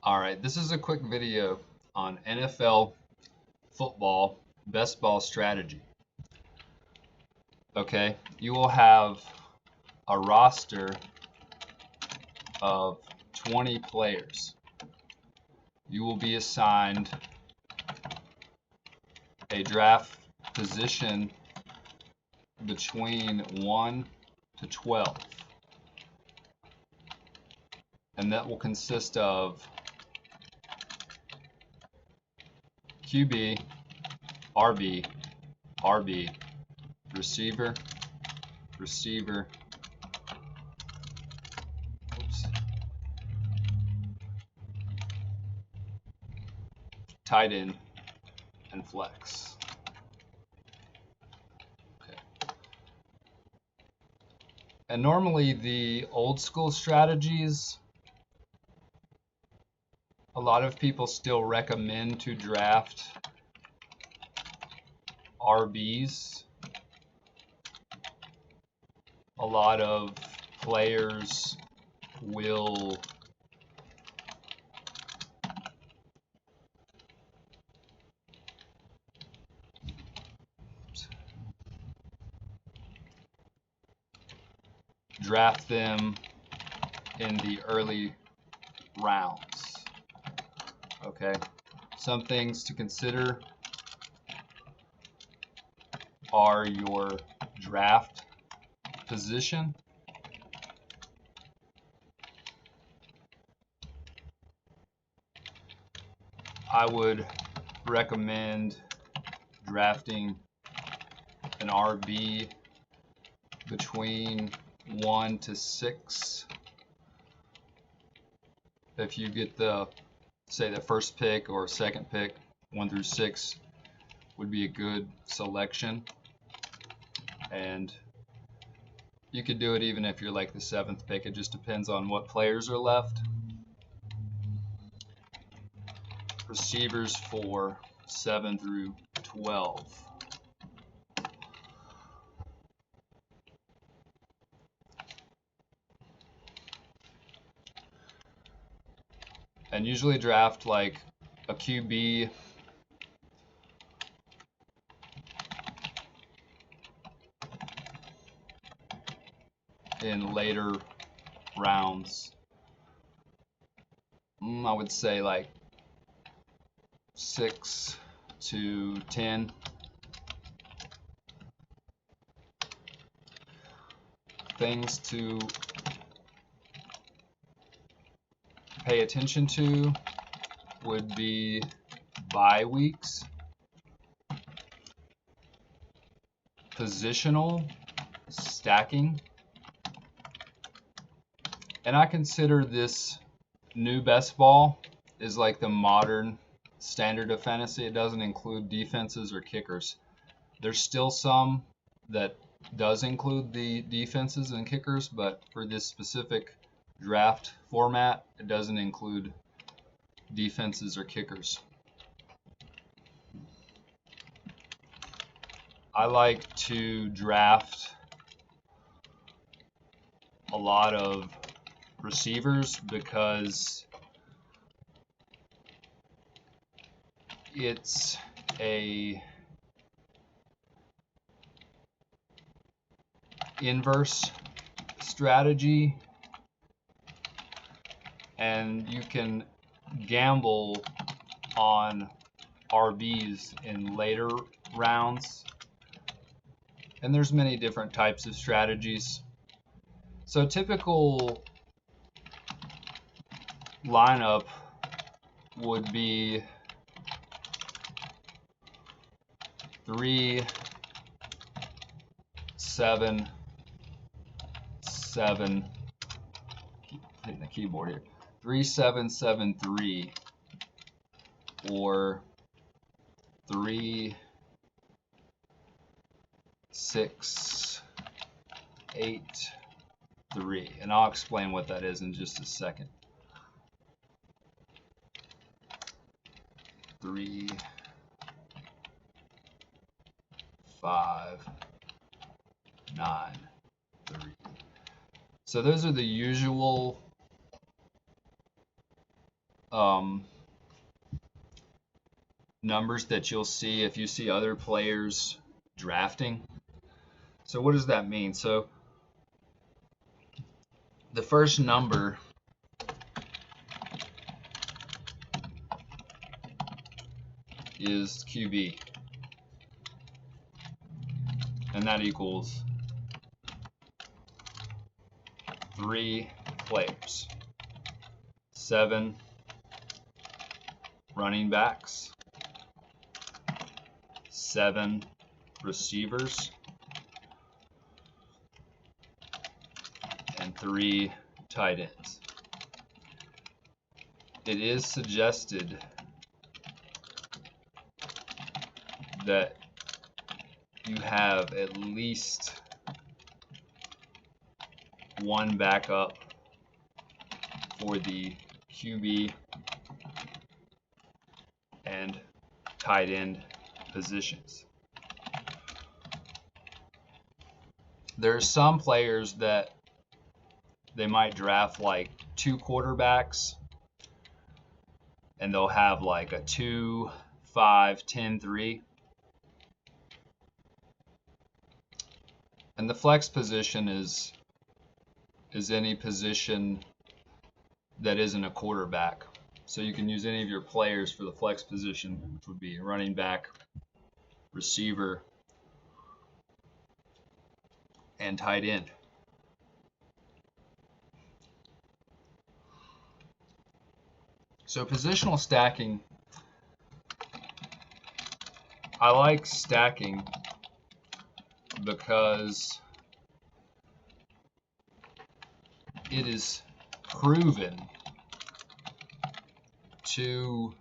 Alright, this is a quick video on NFL football best ball strategy. Okay, you will have a roster of 20 players. You will be assigned a draft position between 1 to 12. And that will consist of QB, RB, RB, receiver, receiver, tight end, and flex. Okay. And normally the old school strategies, a lot of people still recommend to draft RBs. A lot of players will draft them in the early rounds. Okay, some things to consider are your draft position, I would recommend drafting an RB between 1 to 6. If you get the first pick or second pick, 1 through 6 would be a good selection. And you could do it even if you're like the 7th pick. It just depends on what players are left. Receivers for 7 through 12. And usually draft like a QB in later rounds. I would say like 6 to 10. Things to pay attention to would be bye weeks, positional stacking, and I consider this new best ball is like the modern standard of fantasy. It doesn't include defenses or kickers. There's still some that does include the defenses and kickers, but for this specific draft format, it doesn't include defenses or kickers. I like to draft a lot of receivers because it's a inverse strategy, and you can gamble on RBs in later rounds, and there's many different types of strategies. So typical lineup would be 3, 7, 7. Keep hitting the keyboard here. 3, 7, 7, 3, or 3, 6, 8, 3, and I'll explain what that is in just a second. 3, 5, 9, 3. So those are the usual numbers that you'll see if you see other players drafting. So what does that mean? So the first number is QB, and that equals 3 players, 7 running backs, 7 receivers, and 3 tight ends. It is suggested that you have at least one backup for the QB and tight end positions. There are some players that they might draft like 2 quarterbacks, and they'll have like a 2, 5, 10, 3. And the flex position is any position that isn't a quarterback. So you can use any of your players for the flex position, which would be running back, receiver, and tight end. So positional stacking, I like stacking because it is proven to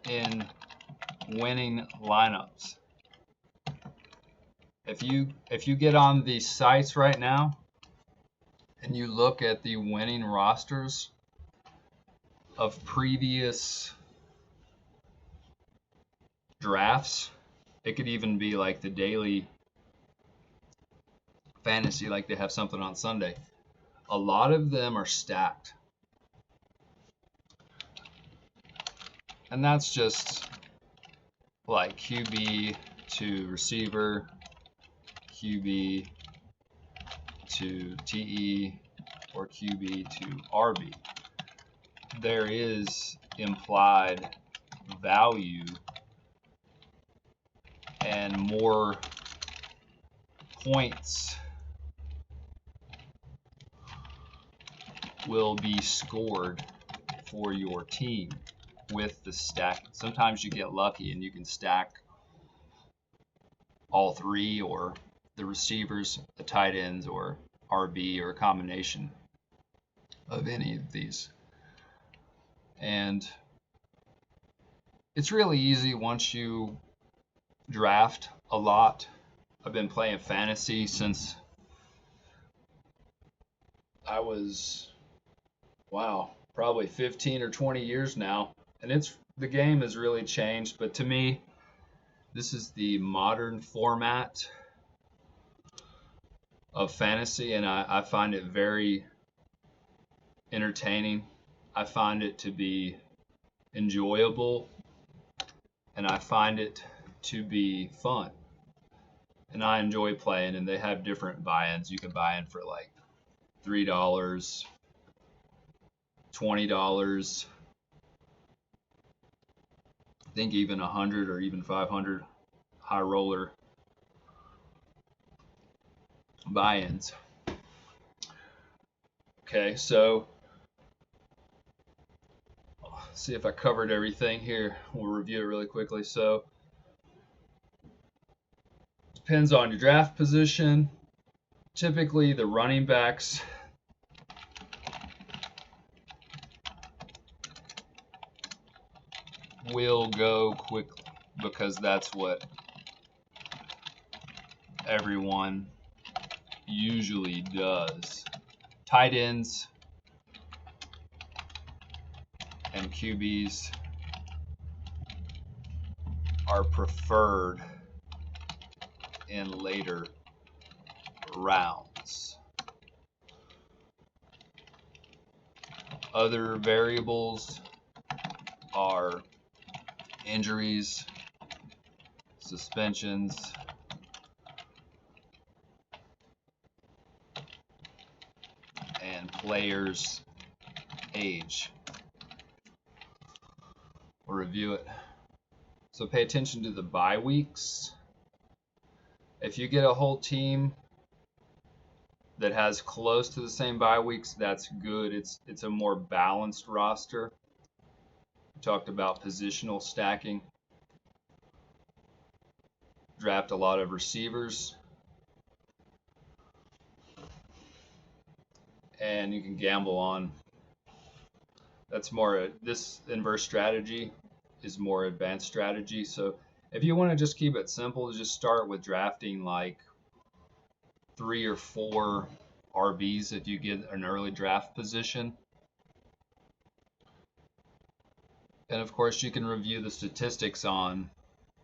in winning lineups. If you get on these sites right now and you look at the winning rosters of previous drafts, it could even be like the daily fantasy, like they have something on Sunday. A lot of them are stacked. And that's just like QB to receiver, QB to TE, or QB to RB. There is implied value and more points will be scored for your team with the stack. Sometimes you get lucky and you can stack all 3, or the receivers, the tight ends, or RB, or a combination of any of these. And it's really easy once you draft a lot. I've been playing fantasy since I was, probably 15 or 20 years now, and the game has really changed. But to me, this is the modern format of fantasy, and I find it very entertaining. I find it to be enjoyable, and I find it to be fun. And I enjoy playing, and they have different buy-ins. You can buy in for like $3, $20, I think even 100 or even 500 high roller buy-ins. Okay, so see if I covered everything here. We'll review it really quickly. So depends on your draft position. Typically the running backs will go quickly because that's what everyone usually does. Tight ends and QBs are preferred in later rounds. Other variables are injuries, suspensions, and players' age. We'll review it. So pay attention to the bye weeks. If you get a whole team that has close to the same bye weeks, that's good. It's a more balanced roster. We talked about positional stacking. Draft a lot of receivers. And you can gamble on. That's more, this inverse strategy is more advanced strategy. So if you want to just keep it simple, just start with drafting like 3 or 4 RBs if you get an early draft position. And of course, you can review the statistics on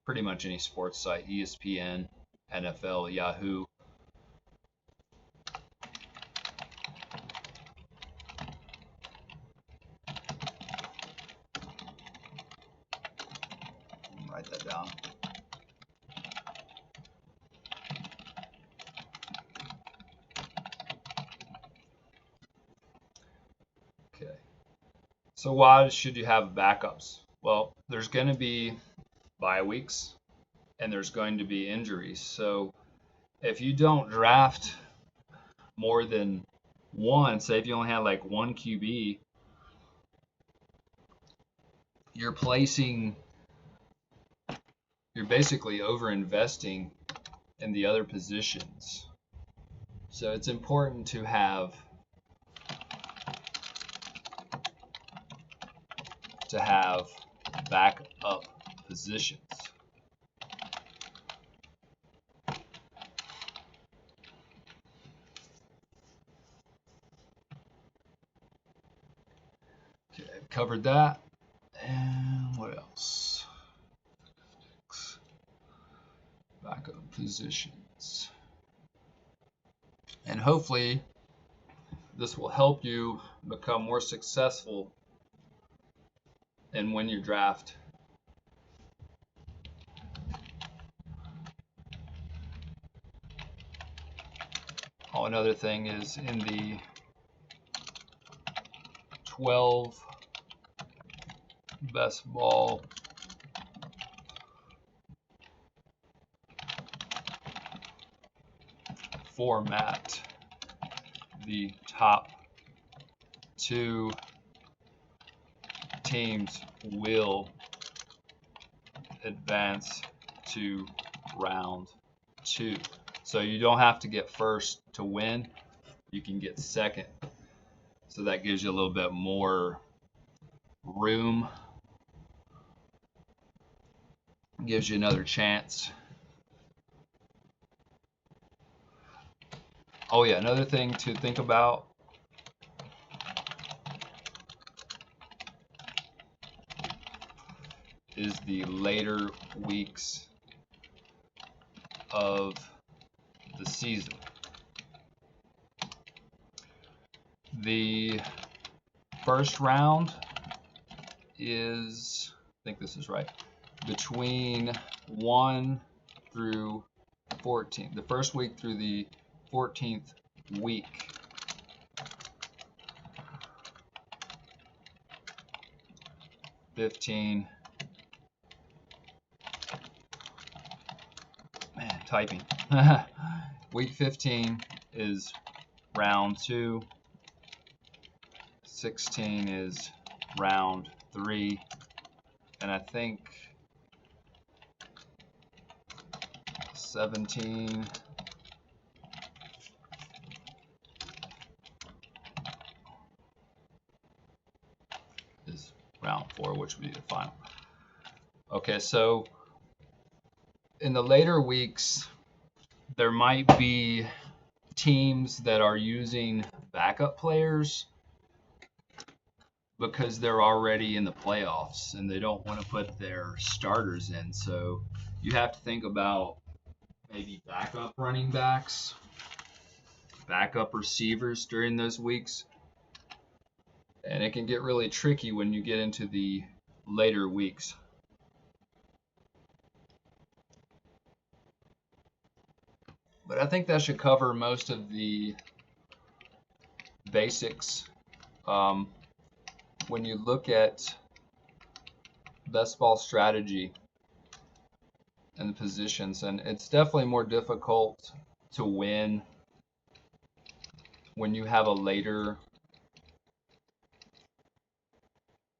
pretty much any sports site, ESPN, NFL, Yahoo. Write that down. Okay. So why should you have backups? Well, there's going to be bye weeks and there's going to be injuries. So if you don't draft more than one, say if you only had like one QB, you're basically over investing in the other positions. So it's important to have backup positions. Okay, I've covered that. And what else? Backup positions. And hopefully this will help you become more successful and win your draft. Oh, another thing is in the 12 best ball format, the top 2 teams will advance to round 2. So you don't have to get first to win, you can get second. So that gives you a little bit more room, gives you another chance. Oh yeah, another thing to think about is the later weeks of the season. The first round is, I think this is right, between 1 through 14. The first week through the 14th week. Man, typing. Week 15 is round 2. 16 is round 3. And I think 17 is round 4, which would be the final. Okay, so in the later weeks, there might be teams that are using backup players because they're already in the playoffs and they don't want to put their starters in. So you have to think about maybe backup running backs backup receivers during those weeks. And it can get really tricky when you get into the later weeks. But I think that should cover most of the basics. When you look at best ball strategy and the positions, and it's definitely more difficult to win when you have a later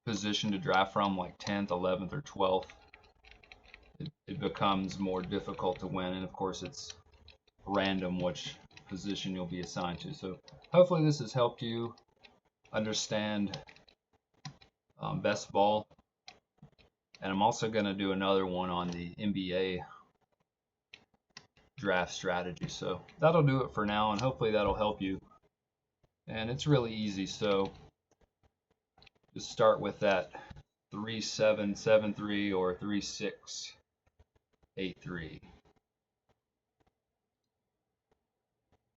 position to draft from, like 10th, 11th, or 12th. It becomes more difficult to win, and of course it's random which position you'll be assigned to. So hopefully this has helped you understand best ball. And I'm also going to do another one on the NBA draft strategy. So that'll do it for now, and hopefully that'll help you. And it's really easy. So just start with that 3773 or 3683.